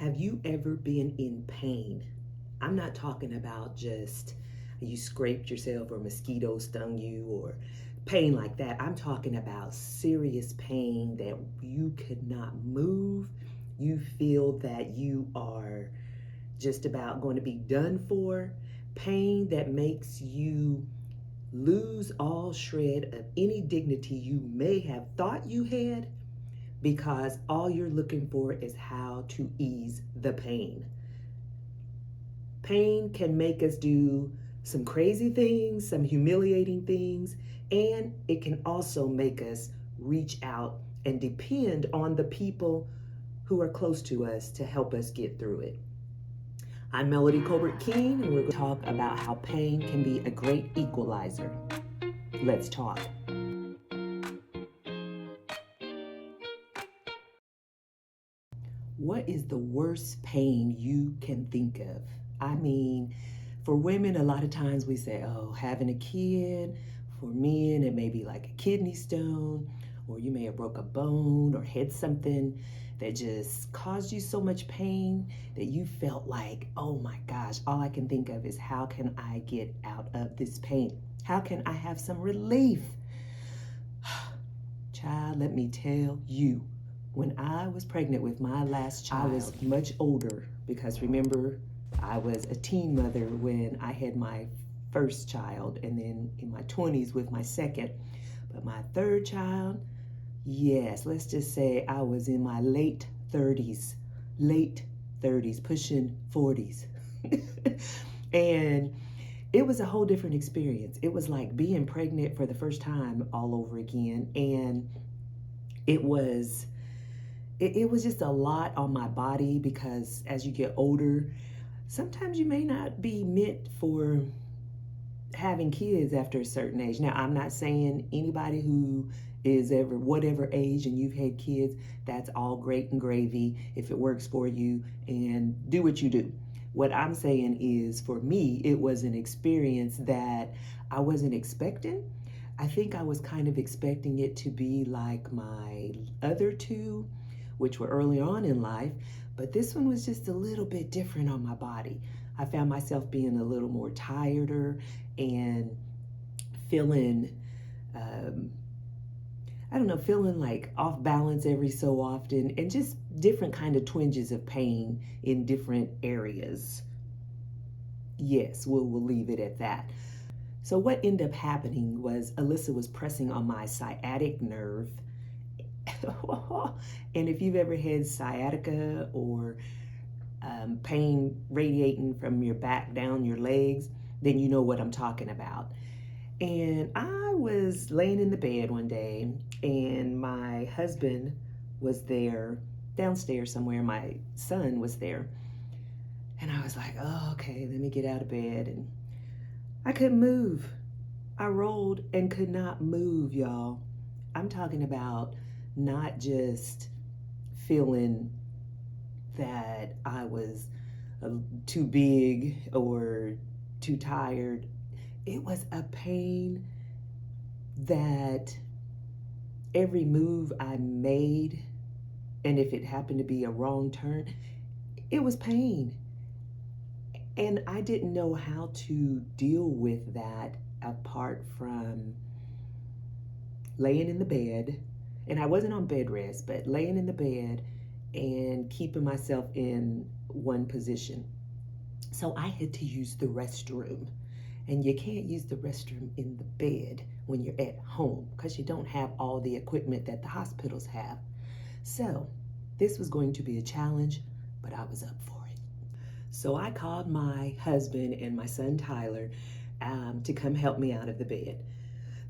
Have you ever been in pain? I'm not talking about just you scraped yourself or mosquito stung you or pain like that. I'm talking about serious pain that you could not move. You feel that you are just about going to be done for. Pain that makes you lose all shred of any dignity you may have thought you had because all you're looking for is how to ease the pain. Pain can make us do some crazy things, some humiliating things, and it can also make us reach out and depend on the people who are close to us to help us get through it. I'm Melodee Colbert Kean, and we're going to talk about how pain can be a great equalizer. Let's talk. What is the worst pain you can think of? I mean, for women, a lot of times we say, oh, having a kid. For men, it may be like a kidney stone, or you may have broke a bone or had something that just caused you so much pain that you felt like, oh my gosh, all I can think of is how can I get out of this pain? How can I have some relief? Child, let me tell you, when I was pregnant with my last child, I was much older because remember, I was a teen mother when I had my first child and then in my 20s with my second. But my third child, yes, let's just say I was in my late 30s, pushing 40s. And it was a whole different experience. It was like being pregnant for the first time all over again. And it was just a lot on my body because as you get older, sometimes you may not be meant for having kids after a certain age. Now, I'm not saying anybody who is ever whatever age and you've had kids, that's all great and gravy if it works for you, and do what you do. What I'm saying is, for me, it was an experience that I wasn't expecting. I think I was kind of expecting it to be like my other two, which were early on in life, but this one was just a little bit different on my body. I found myself being a little more tireder and feeling, feeling like off balance every so often, and just different kind of twinges of pain in different areas. Yes, we'll leave it at that. So what ended up happening was Alyssa was pressing on my sciatic nerve. And if you've ever had sciatica or pain radiating from your back down your legs, then you know what I'm talking about. And I was laying in the bed one day and my husband was there downstairs somewhere. My son was there. And I was like, oh, okay, let me get out of bed. And I couldn't move. I rolled and could not move, y'all. I'm talking about not just feeling that I was too big or too tired. It was a pain that every move I made, and if it happened to be a wrong turn, it was pain. And I didn't know how to deal with that apart from laying in the bed. And I wasn't on bed rest, but laying in the bed and keeping myself in one position. So I had to use the restroom. And you can't use the restroom in the bed when you're at home because you don't have all the equipment that the hospitals have. So this was going to be a challenge, but I was up for it. So I called my husband and my son Tyler to come help me out of the bed.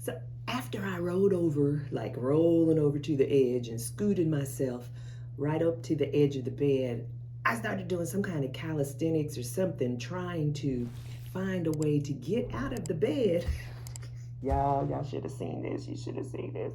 So after I rolled over, like rolling over to the edge and scooted myself right up to the edge of the bed, I started doing some kind of calisthenics or something, trying to find a way to get out of the bed. Y'all should have seen this. You should have seen this.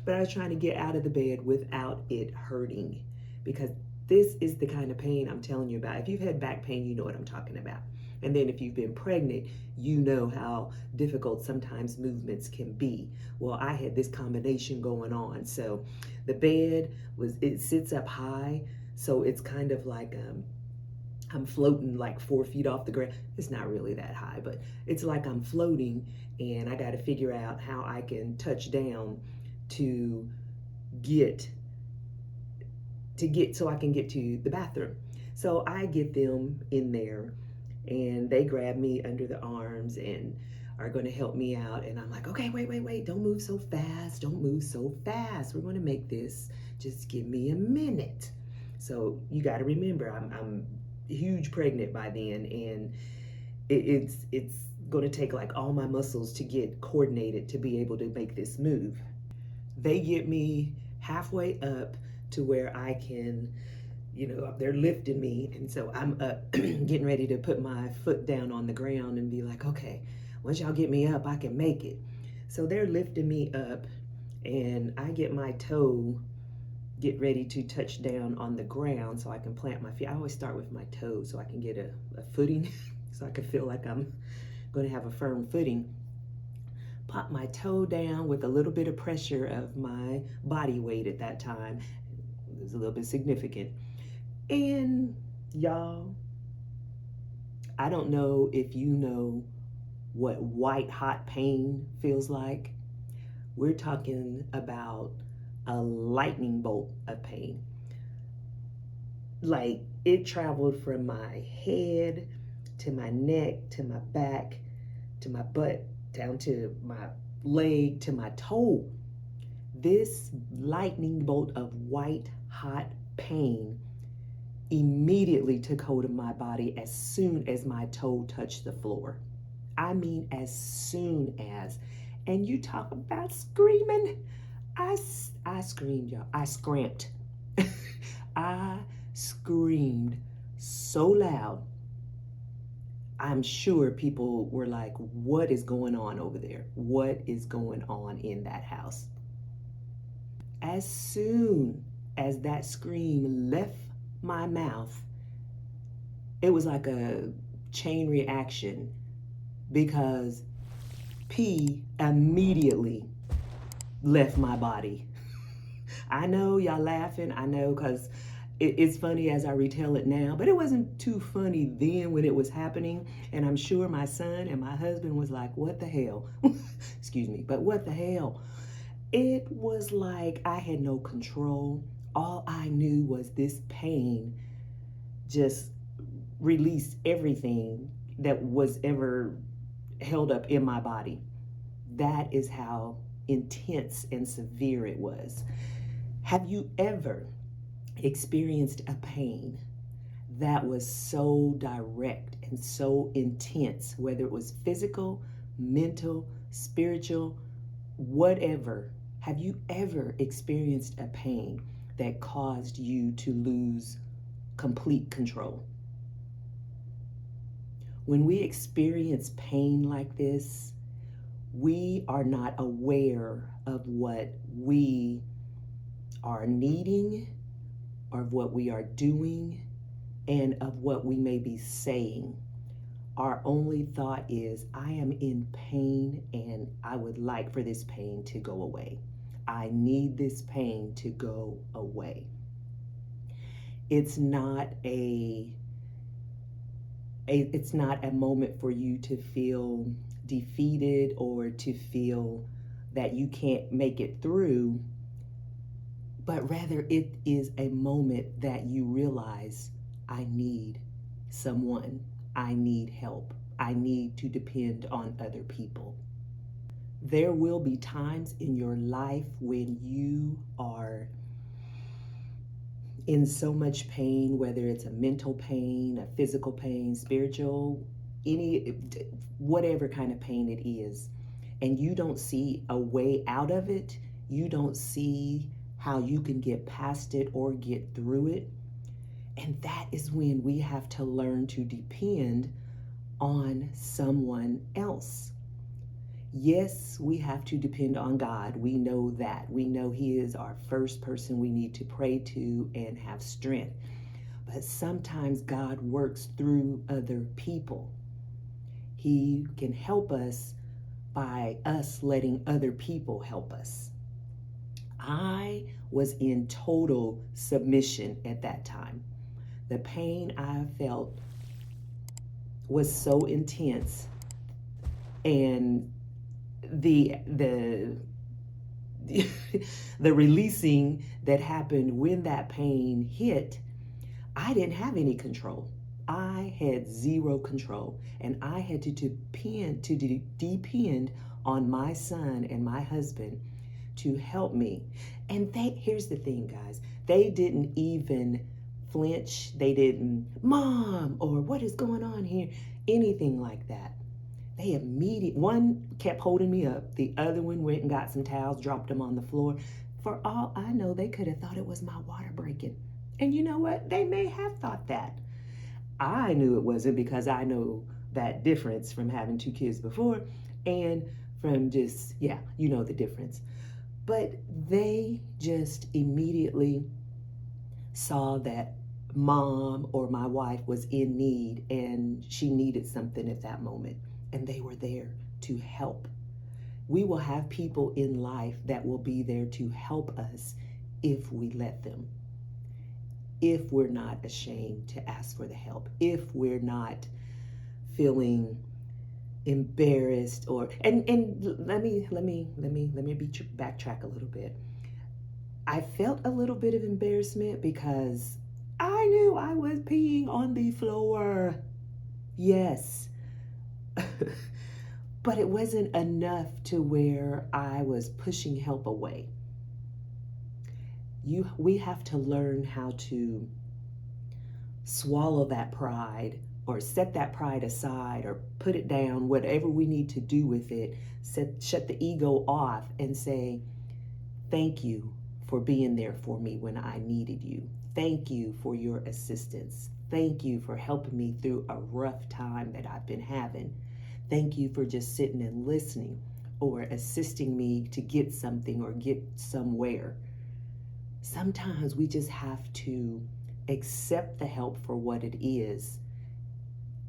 But I was trying to get out of the bed without it hurting, because this is the kind of pain I'm telling you about. If you've had back pain, you know what I'm talking about. And then if you've been pregnant, you know how difficult sometimes movements can be. Well, I had this combination going on. So the bed it sits up high. So it's kind of like I'm floating like 4 feet off the ground. It's not really that high, but it's like I'm floating, and I got to figure out how I can touch down to get so I can get to the bathroom. So I get them in there, and they grab me under the arms and are going to help me out. And I'm like, okay, wait, don't move so fast. Don't move so fast. We're going to make this. Just give me a minute. So you got to remember, I'm huge pregnant by then, and it's going to take like all my muscles to get coordinated to be able to make this move. They get me halfway up to where I can, they're lifting me. And so I'm up getting ready to put my foot down on the ground and be like, okay, once y'all get me up, I can make it. So they're lifting me up, and I get my toe, get ready to touch down on the ground so I can plant my feet. I always start with my toes so I can get a footing so I can feel like I'm going to have a firm footing. Pop my toe down with a little bit of pressure of my body weight at that time. It was a little bit significant. And y'all, I don't know if you know what white hot pain feels like. We're talking about a lightning bolt of pain. Like, it traveled from my head to my neck to my back to my butt down to my leg to my toe. This lightning bolt of white hot pain immediately took hold of my body as soon as my toe touched the floor. I mean, as soon as. And you talk about screaming. I screamed, y'all. I scramped. I screamed so loud. I'm sure people were like, what is going on over there? What is going on in that house? As soon as that scream left my mouth, it was like a chain reaction, because pee immediately left my body. I know y'all laughing, I know, because it's funny as I retell it now, but it wasn't too funny then when it was happening. And I'm sure my son and my husband was like, what the hell? Excuse me, but what the hell? It was like I had no control. All I knew was this pain just released everything that was ever held up in my body. That is how intense and severe it was. Have you ever experienced a pain that was so direct and so intense, whether it was physical, mental, spiritual, whatever? Have you ever experienced a pain that caused you to lose complete control? When we experience pain like this, we are not aware of what we are needing, or of what we are doing, and of what we may be saying. Our only thought is, I am in pain and I would like for this pain to go away. I need this pain to go away. It's not a moment for you to feel defeated or to feel that you can't make it through, but rather it is a moment that you realize, I need someone, I need help, I need to depend on other people. There will be times in your life when you are in so much pain, whether it's a mental pain, a physical pain, spiritual, whatever kind of pain it is, and you don't see a way out of it, you don't see how you can get past it or get through it. And that is when we have to learn to depend on someone else. Yes, we have to depend on God. We know that. We know He is our first person we need to pray to and have strength. But sometimes God works through other people. He can help us by us letting other people help us. I was in total submission at that time. The pain I felt was so intense, and the the releasing that happened when that pain hit, I didn't have any control. I had zero control, and I had to depend on my son and my husband to help me. And here's the thing, guys. They didn't even flinch. They didn't, Mom, or what is going on here? Anything like that. They immediately, one kept holding me up. The other one went and got some towels, dropped them on the floor. For all I know, they could have thought it was my water breaking. And you know what? They may have thought that. I knew it wasn't, because I know that difference from having 2 kids before and from just, yeah, you know the difference. But they just immediately saw that Mom or my wife was in need and she needed something at that moment. And they were there to help. We will have people in life that will be there to help us if we let them. If we're not ashamed to ask for the help, if we're not feeling embarrassed, or and let me backtrack a little bit. I felt a little bit of embarrassment because I knew I was peeing on the floor. Yes. But it wasn't enough to where I was pushing help away. We have to learn how to swallow that pride, or set that pride aside, or put it down, whatever we need to do with it. Shut the ego off and say, thank you for being there for me when I needed you. Thank you for your assistance. Thank you for helping me through a rough time that I've been having. Thank you for just sitting and listening, or assisting me to get something or get somewhere. Sometimes we just have to accept the help for what it is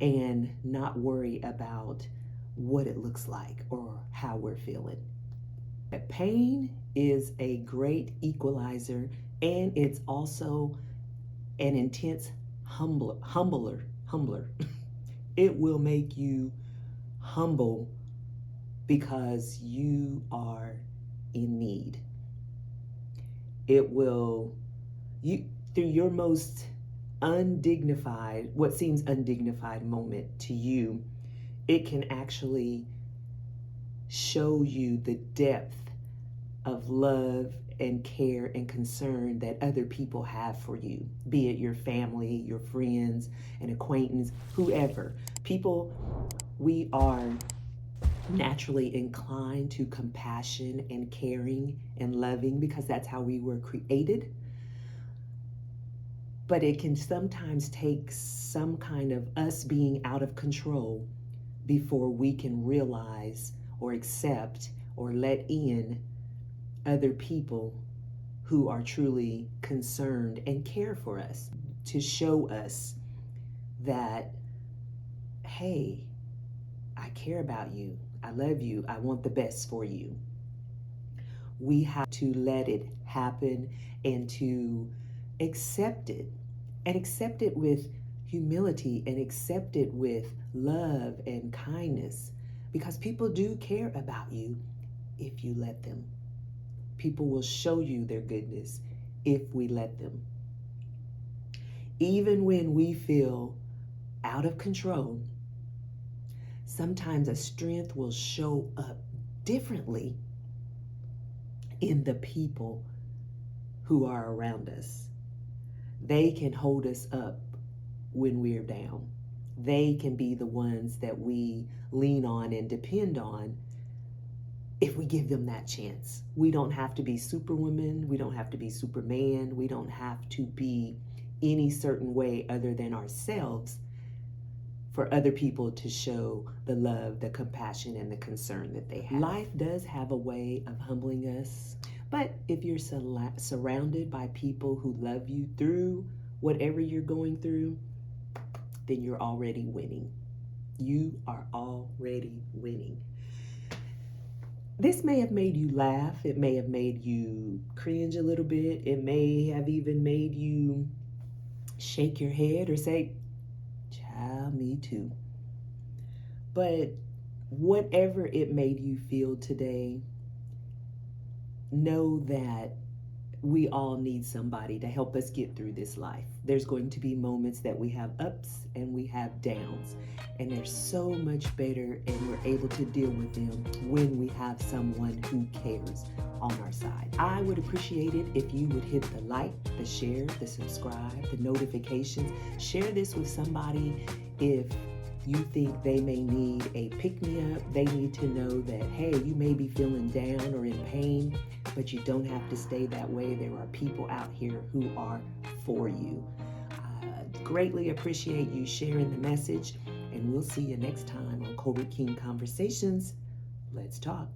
and not worry about what it looks like or how we're feeling. Pain is a great equalizer, and it's also an intense humbler. It will make you humble because you are in need. It will, through your most undignified, what seems undignified moment to you, it can actually show you the depth of love and care and concern that other people have for you, be it your family, your friends, an acquaintance, whoever. People, we are naturally inclined to compassion and caring and loving because that's how we were created. But it can sometimes take some kind of us being out of control before we can realize or accept or let in other people who are truly concerned and care for us, to show us that, hey, I care about you, I love you, I want the best for you. We have to let it happen and to accept it, and accept it with humility, and accept it with love and kindness, because people do care about you if you let them. People will show you their goodness if we let them. Even when we feel out of control, sometimes a strength will show up differently in the people who are around us. They can hold us up when we're down. They can be the ones that we lean on and depend on if we give them that chance. We don't have to be superwoman. We don't have to be superman. We don't have to be any certain way other than ourselves for other people to show the love, the compassion, and the concern that they have. Life does have a way of humbling us, but if you're surrounded by people who love you through whatever you're going through, then you're already winning. You are already winning. This may have made you laugh. It may have made you cringe a little bit. It may have even made you shake your head or say, child, me too. But whatever it made you feel today, know that we all need somebody to help us get through this life. There's going to be moments that we have ups and we have downs, and they're so much better, and we're able to deal with them when we have someone who cares on our side. I would appreciate it if you would hit the like, the share, the subscribe, the notifications. Share this with somebody if you think they may need a pick-me-up. They need to know that, hey, you may be feeling down or in pain, but you don't have to stay that way. There are people out here who are for you. I greatly appreciate you sharing the message, and we'll see you next time on Colbert Kean Conversations. Let's talk.